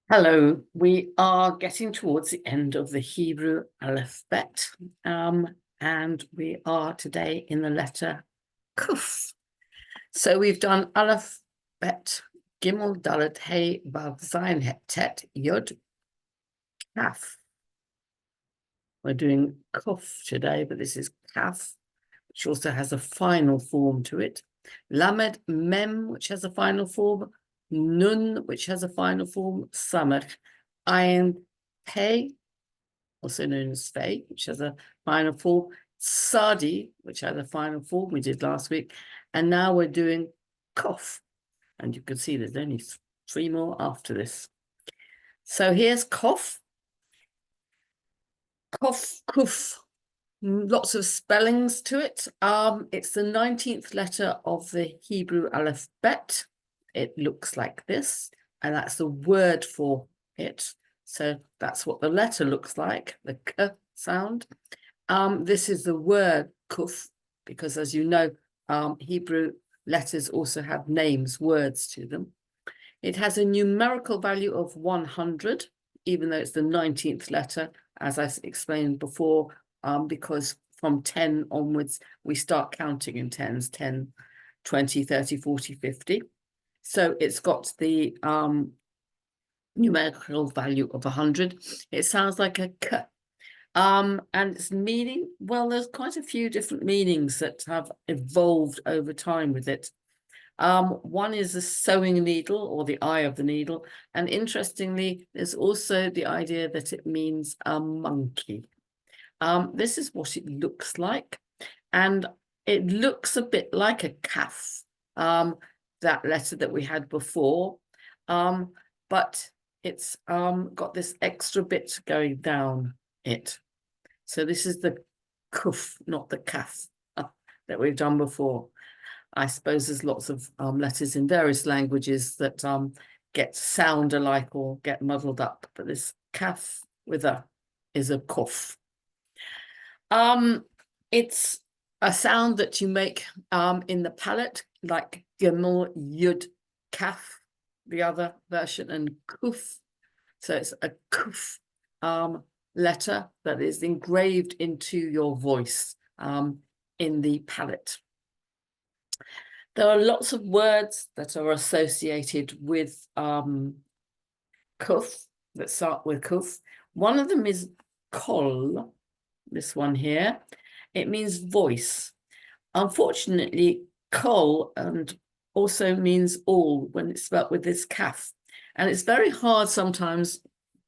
Hello, we are getting towards the end of the Hebrew alphabet, and we are today in the letter Kuf. So we've done Aleph, Bet, Gimel, Dalet, Hey, Vav, Zayin, Het, Tet, Yod, Kaf. We're doing Kuf today, but this is Kaf, which also has a final form to it. Lamed, Mem, which has a final form. Nun, which has a final form. Samech, Ayin, Pei, also known as Fei, which has a final form. Sadi, which has a final form we did last week. And now we're doing Kof. And you can see there's only three more after this. So here's Kof. Kof, Kuf. Lots of spellings to it. It's the 19th letter of the Hebrew alphabet. It looks like this, and that's the word for it. So that's what the letter looks like, the K sound. This is the word kuf, because as you know, Hebrew letters also have names, words to them. It has a numerical value of 100, even though it's the 19th letter, as I explained before, because from 10 onwards, we start counting in tens, 10, 20, 30, 40, 50. So it's got the numerical value of 100. It sounds like a K. And its meaning, well, there's quite a few different meanings that have evolved over time with it. One is the sewing needle or the eye of the needle. And interestingly, there's also the idea that it means a monkey. This is what it looks like. And it looks a bit like a kaf, that letter that we had before. But it's got this extra bit going down it. So this is the kuf, not the kaf, that we've done before. I suppose there's lots of letters in various languages that get sound alike or get muddled up, but this kaf with a is a kuf. It's a sound that you make in the palate, like gimel, yud, kaf, the other version, and kuf. So it's a kuf letter that is engraved into your voice in the palate. There are lots of words that are associated with kuf, that start with kuf. One of them is kol, this one here. It means voice. Unfortunately, kol and also means all when it's spelled with this kaf. And it's very hard sometimes.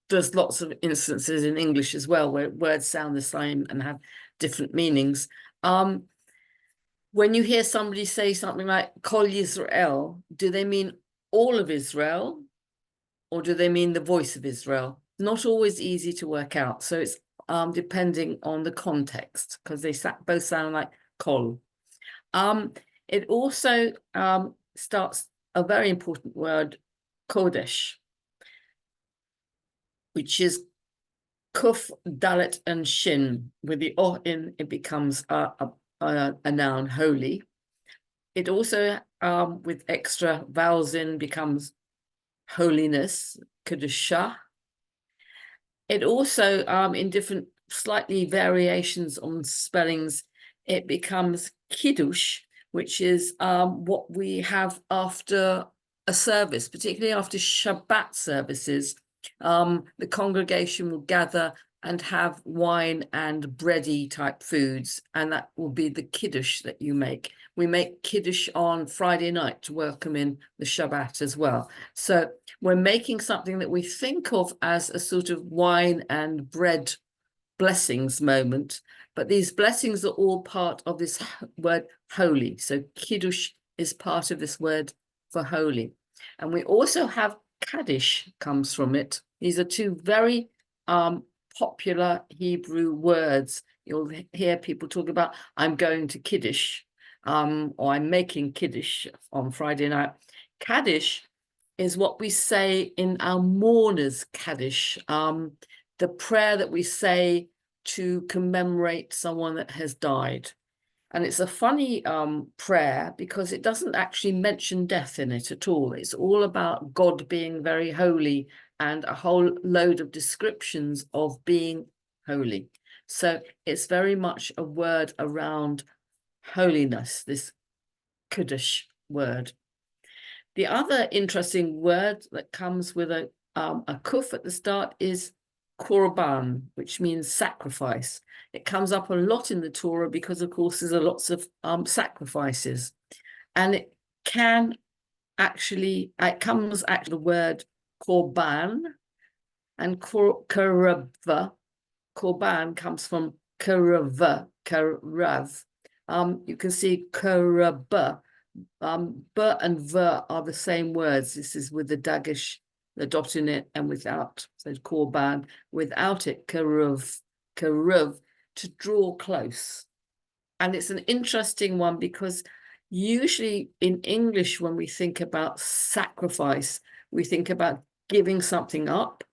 There's lots of instances in English as well where words sound the same and have different meanings. When you hear somebody say something like Kol Yisrael, do they mean all of Israel or do they mean the voice of Israel? Not always easy to work out. So it's depending on the context, because they both sound like Kol. It also starts a very important word, Kodesh, which is Kuf, Dalet, and Shin. With the O in, it becomes a noun, holy. It also, with extra vowels in, becomes holiness, Kedusha. It also, in different slightly variations on spellings, it becomes Kiddush, which is what we have after a service, particularly after Shabbat services. The congregation will gather and have wine and bready type foods, and that will be the Kiddush that you make. We make Kiddush on Friday night to welcome in the Shabbat as well. So we're making something that we think of as a sort of wine and bread blessings moment, but these blessings are all part of this word holy. So Kiddush is part of this word for holy. And we also have Kaddish comes from it. These are two very popular Hebrew words. You'll hear people talk about, I'm going to Kiddush, or I'm making Kiddush on Friday night. Kaddish is what we say in our mourners' Kaddish, the prayer that we say to commemorate someone that has died. And it's a funny prayer because it doesn't actually mention death in it at all. It's all about God being very holy and a whole load of descriptions of being holy. So it's very much a word around holiness, this Kaddish word. The other interesting word that comes with a kuf at the start is korban, which means sacrifice. It comes up a lot in the Torah because, of course, there's lots of sacrifices. And it can actually, it comes actually the word korban and karava. Korban comes from karava, karav. You can see karaba. B and v are the same words. This is with the dagish, the dot in it, and without, so korban, without it, karuv, to draw close. And it's an interesting one because usually in English, when we think about sacrifice, we think about giving something up.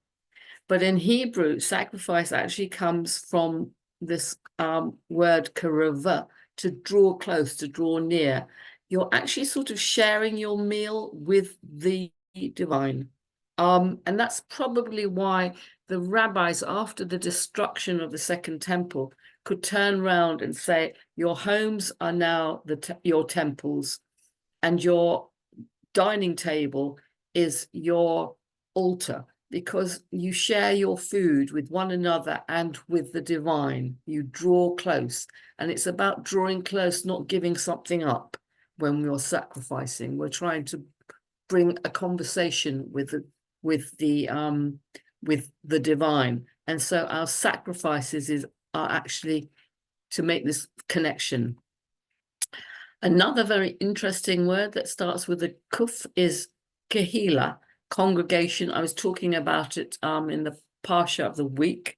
But in Hebrew, sacrifice actually comes from this word karava, to draw close, to draw near. You're actually sort of sharing your meal with the divine. And that's probably why the rabbis, after the destruction of the Second Temple, could turn around and say, your homes are now your temples, and your dining table is your altar, because you share your food with one another and with the divine. You draw close, and it's about drawing close, not giving something up. When we're sacrificing, we're trying to bring a conversation with the divine, and so our sacrifices are actually to make this connection. Another very interesting word that starts with a kuf is kahila, congregation. I was talking about it in the Parsha of the week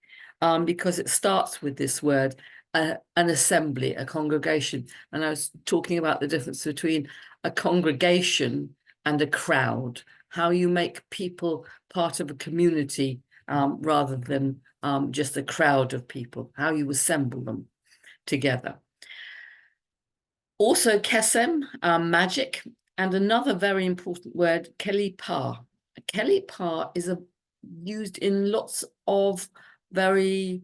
because it starts with this word, an assembly, a congregation. And I was talking about the difference between a congregation and a crowd, how you make people part of a community rather than just a crowd of people, how you assemble them together. Also kesem, magic, and another very important word, kelipah. Kelipah is used in lots of very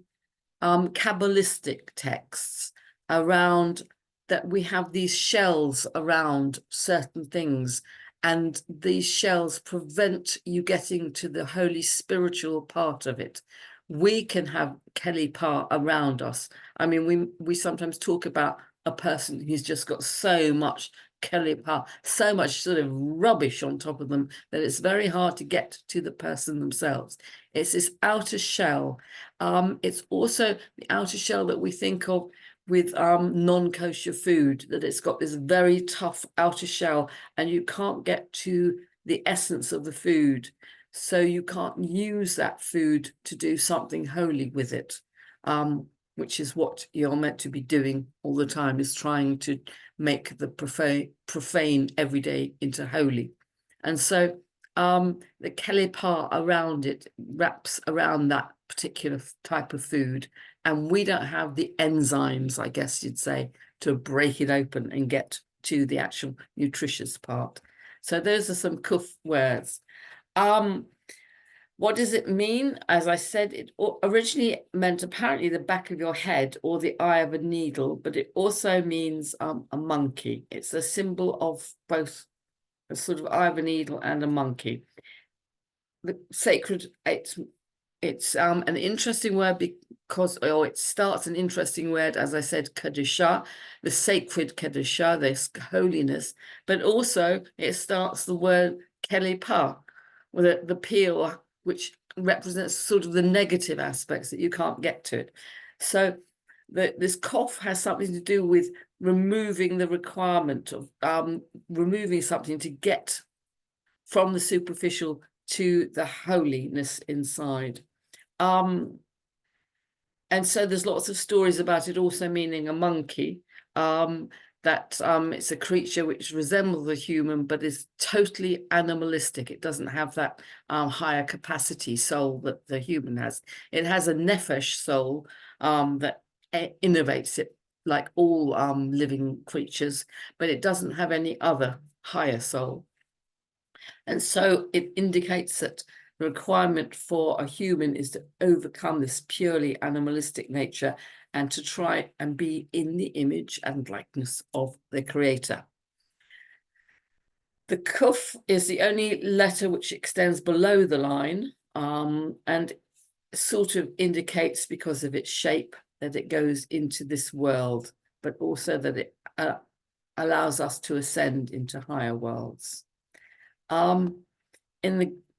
Kabbalistic texts around that we have these shells around certain things, and these shells prevent you getting to the holy spiritual part of it. We can have kelipah around us. I mean, we sometimes talk about a person who's just got so much kelipah, so much sort of rubbish on top of them that it's very hard to get to the person themselves. It's this outer shell. It's also the outer shell that we think of with non-kosher food, that it's got this very tough outer shell and you can't get to the essence of the food. So you can't use that food to do something holy with it. Which is what you're meant to be doing all the time, is trying to make the profane every day into holy. And so the kelipah around it wraps around that particular type of food. And we don't have the enzymes, I guess you'd say, to break it open and get to the actual nutritious part. So those are some kuf words. What does it mean? As I said, it originally meant apparently the back of your head or the eye of a needle, but it also means a monkey. It's a symbol of both a sort of eye of a needle and a monkey. The sacred, it's an interesting word because, or it starts an interesting word, as I said, Kadisha, the sacred Kadisha, this holiness, but also it starts the word Kelipah, with the peel, which represents sort of the negative aspects that you can't get to it. So this kof has something to do with removing the requirement of removing something to get from the superficial to the holiness inside. And so there's lots of stories about it also meaning a monkey, that it's a creature which resembles a human but is totally animalistic. It doesn't have that higher capacity soul that the human has. It has a nefesh soul that innovates it like all living creatures, but it doesn't have any other higher soul. And so it indicates that the requirement for a human is to overcome this purely animalistic nature and to try and be in the image and likeness of the creator. The kuf is the only letter which extends below the line, and sort of indicates, because of its shape, that it goes into this world, but also that it allows us to ascend into higher worlds. So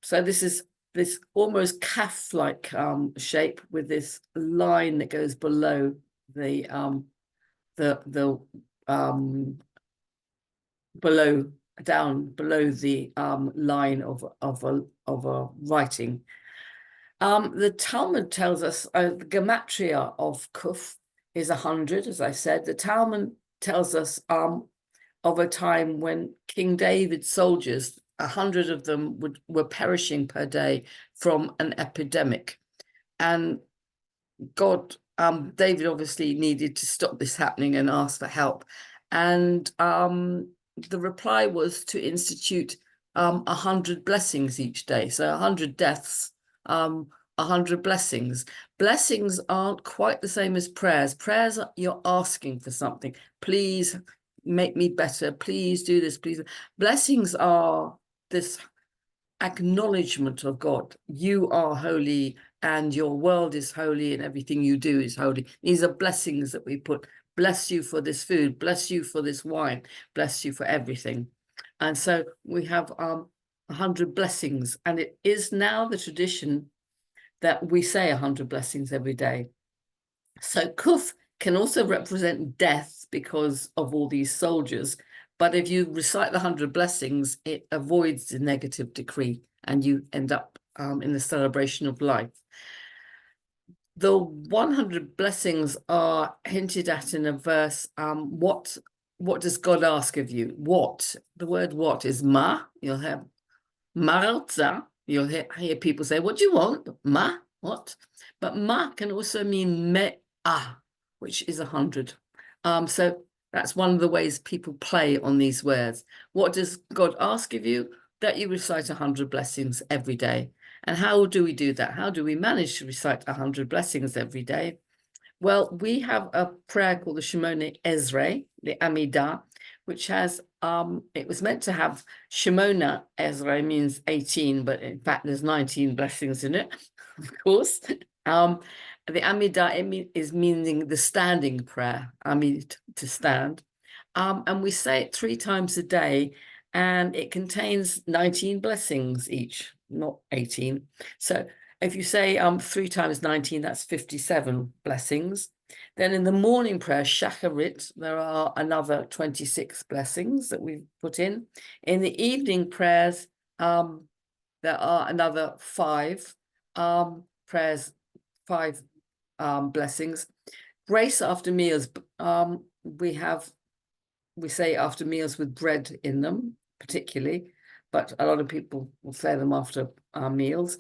this is this almost calf-like shape with this line that goes below the below the line of a writing. The Talmud tells us the gematria of kuf is 100, as I said. The Talmud tells us of a time when King David's soldiers, 100 of them were perishing per day from an epidemic. And David obviously needed to stop this happening and asked for help. And the reply was to institute 100 blessings each day. So 100 deaths, 100 blessings. Blessings aren't quite the same as prayers. Prayers, you're asking for something. Please make me better. Please do this, please. Blessings are this acknowledgement of God. You are holy and your world is holy and everything you do is holy. These are blessings that we put. Bless you for this food, bless you for this wine, bless you for everything. And so we have 100 blessings, and it is now the tradition that we say 100 blessings every day. So kuf can also represent death because of all these soldiers. But if you recite the 100 blessings, it avoids the negative decree and you end up in the celebration of life. The 100 blessings are hinted at in a verse. What does God ask of you? What? The word what is ma. You'll have maralza. You'll hear people say, what do you want? Ma, what? But ma can also mean me'ah, which is 100. So that's one of the ways people play on these words. What does God ask of you? That you recite 100 blessings every day. And how do we do that? How do we manage to recite 100 blessings every day? Well, we have a prayer called the Shemona Esrei, the Amidah, which has, it was meant to have Shemona Esrei means 18, but in fact there's 19 blessings in it, of course. The Amidah is meaning the standing prayer, Amid, to stand. And we say it 3 times a day, and it contains 19 blessings each, not 18. So if you say 3 times 19, that's 57 blessings. Then in the morning prayer, Shacharit, there are another 26 blessings that we've put in. In the evening prayers, there are another 5 prayers, 5 blessings. Grace after meals, we say after meals with bread in them, particularly, but a lot of people will say them after our meals.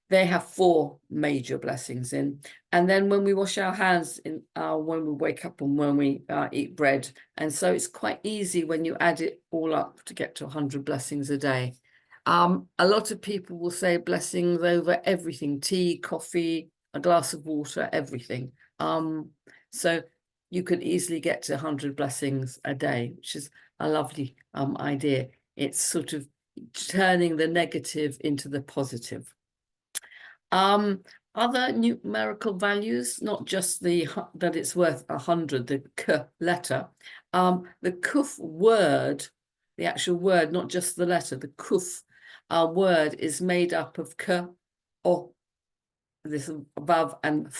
They have 4 major blessings in. And then when we wash our hands, when we wake up and when we eat bread. And so it's quite easy when you add it all up to get to 100 blessings a day. A lot of people will say blessings over everything: tea, coffee, a glass of water, everything. So you could easily get to 100 blessings a day, which is a lovely idea. It's sort of turning the negative into the positive. Other numerical values, not just that it's worth 100, the k letter. The kuf word, the actual word, not just the letter, the kuf word is made up of k, o, this above, and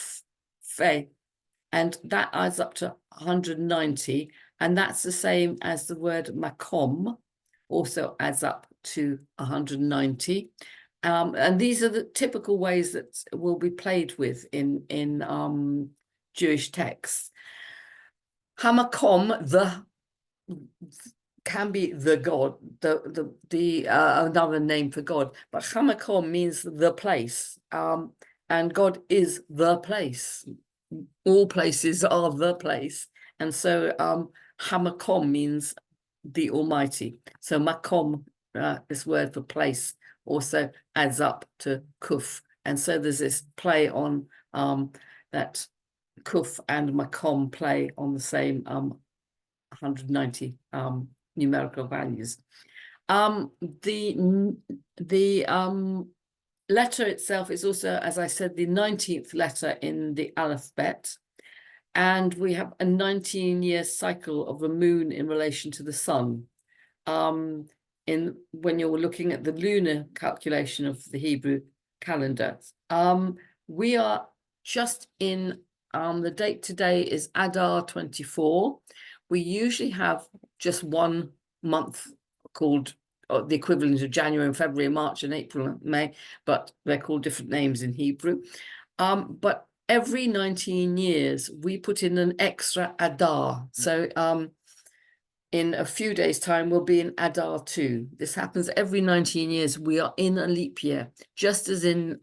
fe, and that adds up to 190, and that's the same as the word makom, also adds up to 190. And these are the typical ways that will be played with in Jewish texts. Hamakom, can be the God, another name for God, but Hamakom means the place, and God is the place. All places are the place, And so Hamakom means the Almighty. So Makom, this word for place, also adds up to Kuf. And so there's this play on that Kuf and Makom play on the same 190 numerical values. The letter itself is also, as I said, the 19th letter in the alef-bet. And we have a 19-year cycle of the moon in relation to the sun. When you're looking at the lunar calculation of the Hebrew calendar, we are just in, the date today is Adar 24. We usually have just one month called the equivalent of January and February, March and April and May, but they're called different names in Hebrew. But every 19 years, we put in an extra Adar. So in a few days' time, we'll be in Adar 2. This happens every 19 years. We are in a leap year, just as in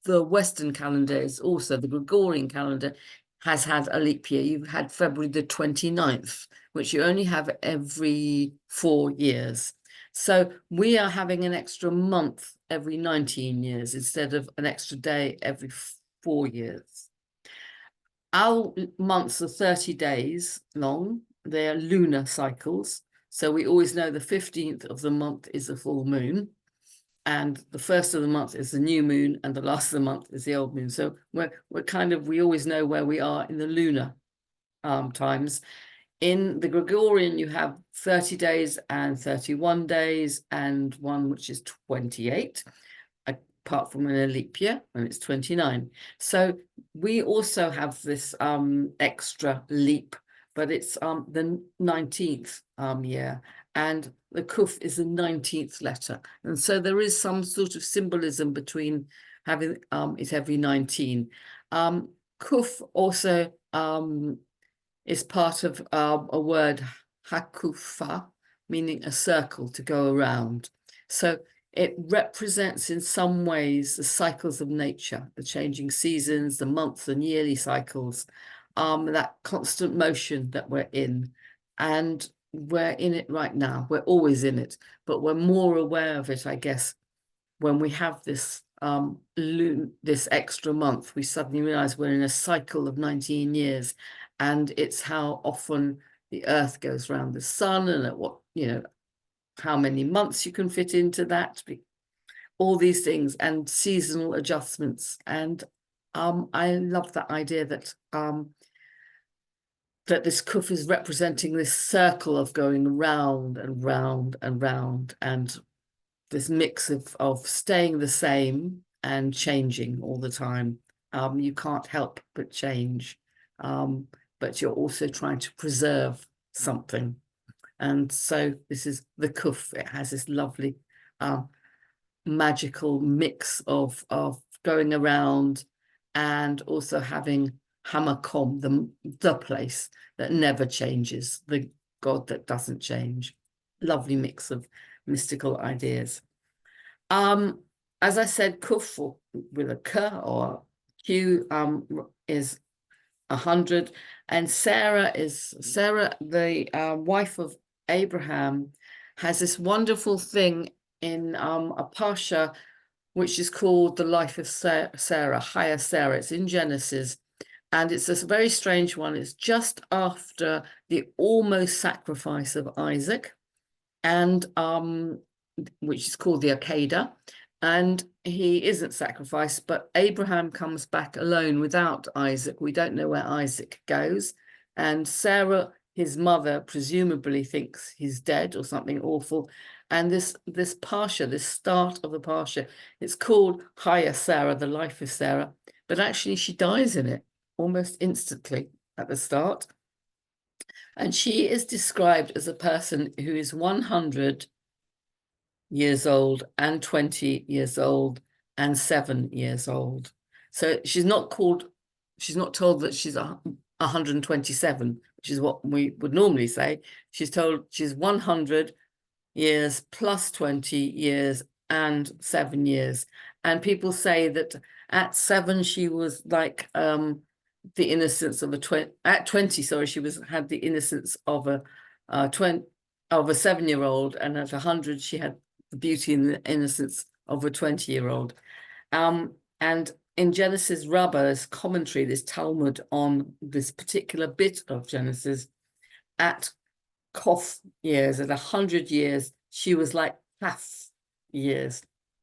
the Western calendar is also, the Gregorian calendar has had a leap year. You've had February the 29th, which you only have every 4 years. So we are having an extra month every 19 years instead of an extra day every 4 years. Our months are 30 days long. They are lunar cycles. So we always know the 15th of the month is a full moon, and the first of the month is the new moon, and the last of the month is the old moon. So we always know where we are in the lunar times. In the Gregorian, you have 30 days and 31 days, and one which is 28, apart from in a leap year, and it's 29. So we also have this extra leap, but it's the 19th year, and the Kuf is the 19th letter. And so there is some sort of symbolism between having it every 19. Kuf also is part of a word hakufa, meaning a circle, to go around. So it represents in some ways the cycles of nature, the changing seasons, the months and yearly cycles, that constant motion that we're in. And we're in it right now. We're always in it, but we're more aware of it, I guess, when we have this this extra month. We suddenly realize we're in a cycle of 19 years, and it's how often the earth goes around the sun, and at what, how many months you can fit into that, all these things, and seasonal adjustments. And I love that idea that that this kuf is representing this circle of going round and round and round, and this mix of staying the same and changing all the time. You can't help but change, but you're also trying to preserve something. And so this is the kuf. It has this lovely magical mix of going around and also having hamakom, the place that never changes, the God that doesn't change. Lovely mix of mystical ideas. As I said, kuf with a k or q is 100, and Sarah, the wife of Abraham, has this wonderful thing in a parsha which is called the life of Sarah, Chaya Sarah. It's in Genesis, and it's a very strange one. It's just after the almost sacrifice of Isaac, and which is called the Akedah, and he isn't sacrificed, but Abraham comes back alone without Isaac. We don't know where Isaac goes, and Sarah, his mother, presumably thinks he's dead or something awful. And this parsha, this start of the parsha, it's called Chaya Sarah, the life of Sarah, but actually she dies in it almost instantly at the start. And she is described as a person who is 100 years old and 20 years old and 7 years old. So she's not told that she's 127, which is what we would normally say. She's told she's 100 years plus 20 years and 7 years. And people say that at 7 she was like the innocence of at 20, sorry, she had the innocence of a 7-year-old, and at 100 she had the beauty and the innocence of a 20-year-old. And in Genesis Rabbah's commentary, this Talmud on this particular bit of Genesis, at Kof years, at 100 years, she was like Kaf years,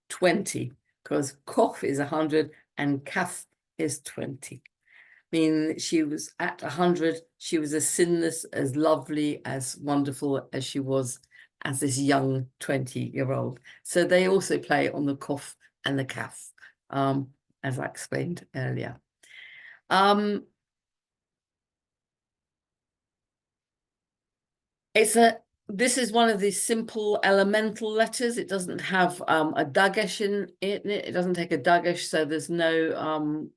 20, because Kof is 100 and Kaf is 20. Meaning she was at 100, she was as sinless, as lovely, as wonderful as she was as this young 20-year-old. So they also play on the Kof and the Kaf, as I explained earlier. This is one of these simple elemental letters. It doesn't have a dagesh in it. It doesn't take a dagesh, so there's no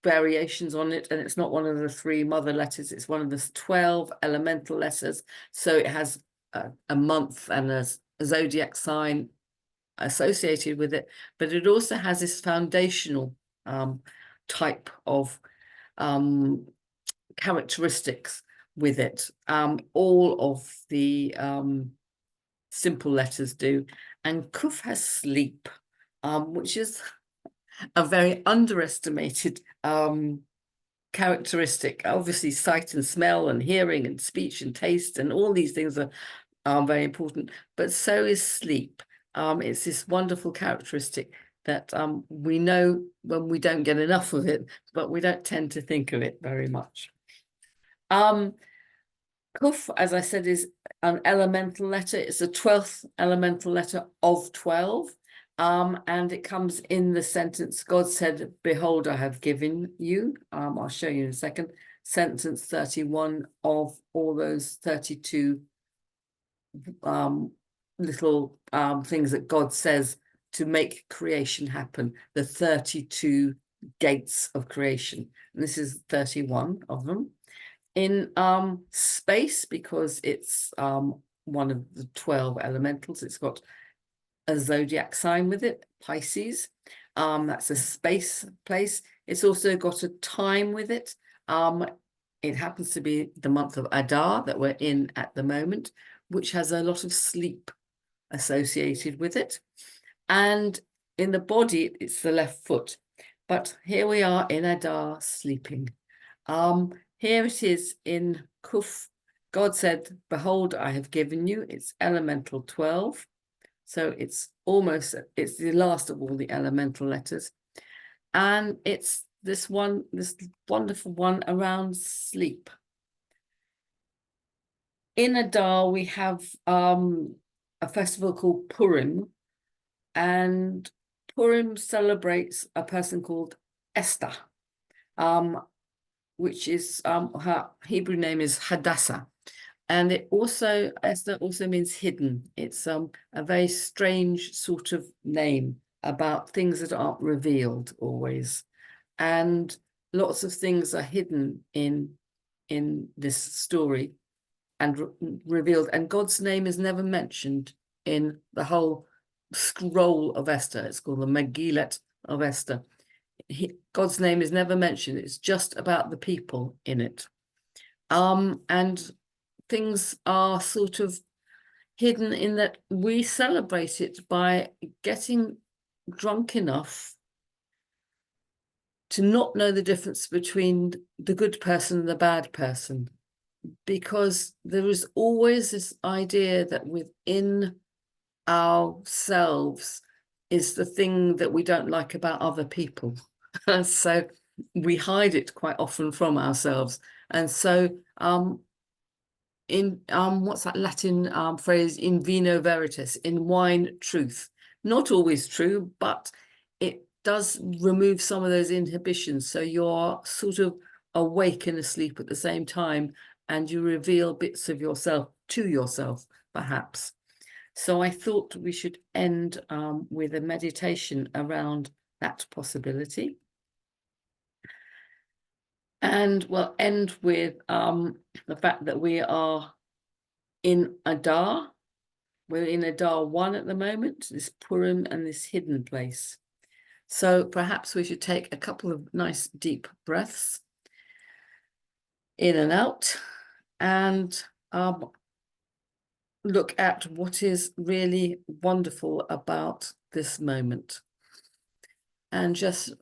variations on it, and it's not one of the 3 mother letters. It's one of the 12 elemental letters. So it has a month and a zodiac sign associated with it, but it also has this foundational type of characteristics with it. All of the simple letters do. And Kuf has sleep, which is a very underestimated characteristic. Obviously, sight and smell and hearing and speech and taste and all these things are very important, but so is sleep. It's this wonderful characteristic that we know when we don't get enough of it, but we don't tend to think of it very much. Kuf, as I said, is an elemental letter. It's the 12th elemental letter of 12. And it comes in the sentence, God said, behold, I have given you. I'll show you in a second. Sentence 31 of all those 32 little things that God says to make creation happen. The 32 gates of creation. And this is 31 of them. In space, because it's one of the 12 elementals, it's got a zodiac sign with it, Pisces. That's a space place. It's also got a time with it. It happens to be the month of Adar that we're in at the moment, which has a lot of sleep associated with it. And in the body, it's the left foot. But here we are in Adar sleeping. Here it is in Kuf. God said, behold, I have given you. It's elemental 12. So it's the last of all the elemental letters. And it's this wonderful one around sleep. In Adar, we have a festival called Purim. And Purim celebrates a person called Esther. Which is her Hebrew name is Hadassah, and Esther also means hidden. It's a very strange sort of name about things that aren't revealed always, and lots of things are hidden in this story and revealed. And God's name is never mentioned in the whole scroll of Esther. It's called the Megillat of Esther. God's name is never mentioned. It's just about the people in it. And things are sort of hidden in that we celebrate it by getting drunk enough to not know the difference between the good person and the bad person, because there is always this idea that within ourselves is the thing that we don't like about other people. So we hide it quite often from ourselves. And so in what's that Latin phrase, in vino veritas, in wine truth, not always true, but it does remove some of those inhibitions, so you're sort of awake and asleep at the same time, and you reveal bits of yourself to yourself, perhaps. So I thought we should end with a meditation around that possibility. And we'll end with the fact that we are in Adar. We're in Adar 1 at the moment, this Purim and this hidden place. So perhaps we should take a couple of nice deep breaths. in and out, and look at what is really wonderful about this moment, and just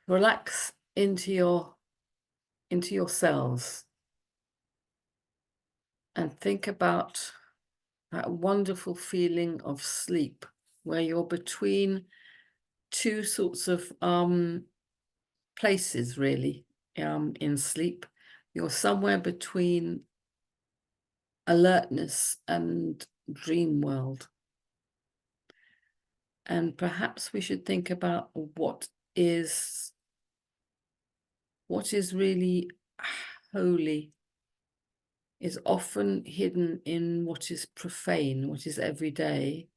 relax into yourselves and think about that wonderful feeling of sleep, where you're between two sorts of places, really, in sleep. You're somewhere between alertness and dream world. And perhaps we should think about what is really holy, is often hidden in what is profane, what is everyday,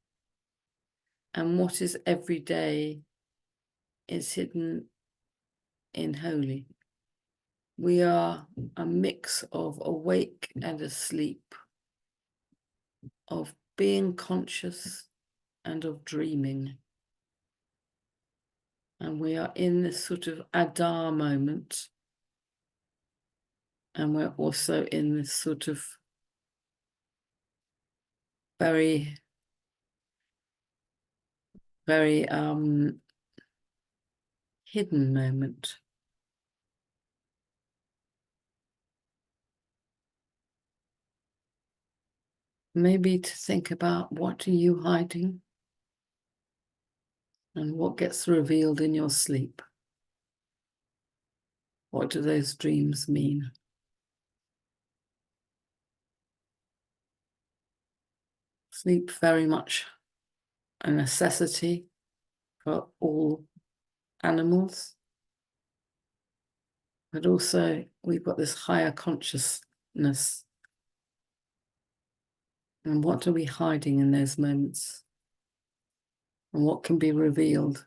and what is everyday is hidden in holy. We are a mix of awake and asleep, of being conscious and of dreaming. And we are in this sort of Adar moment. And we're also in this sort of very, very hidden moment. Maybe to think about, what are you hiding? And what gets revealed in your sleep? What do those dreams mean? Sleep very much a necessity for all animals, but also we've got this higher consciousness. And what are we hiding in those moments? And what can be revealed?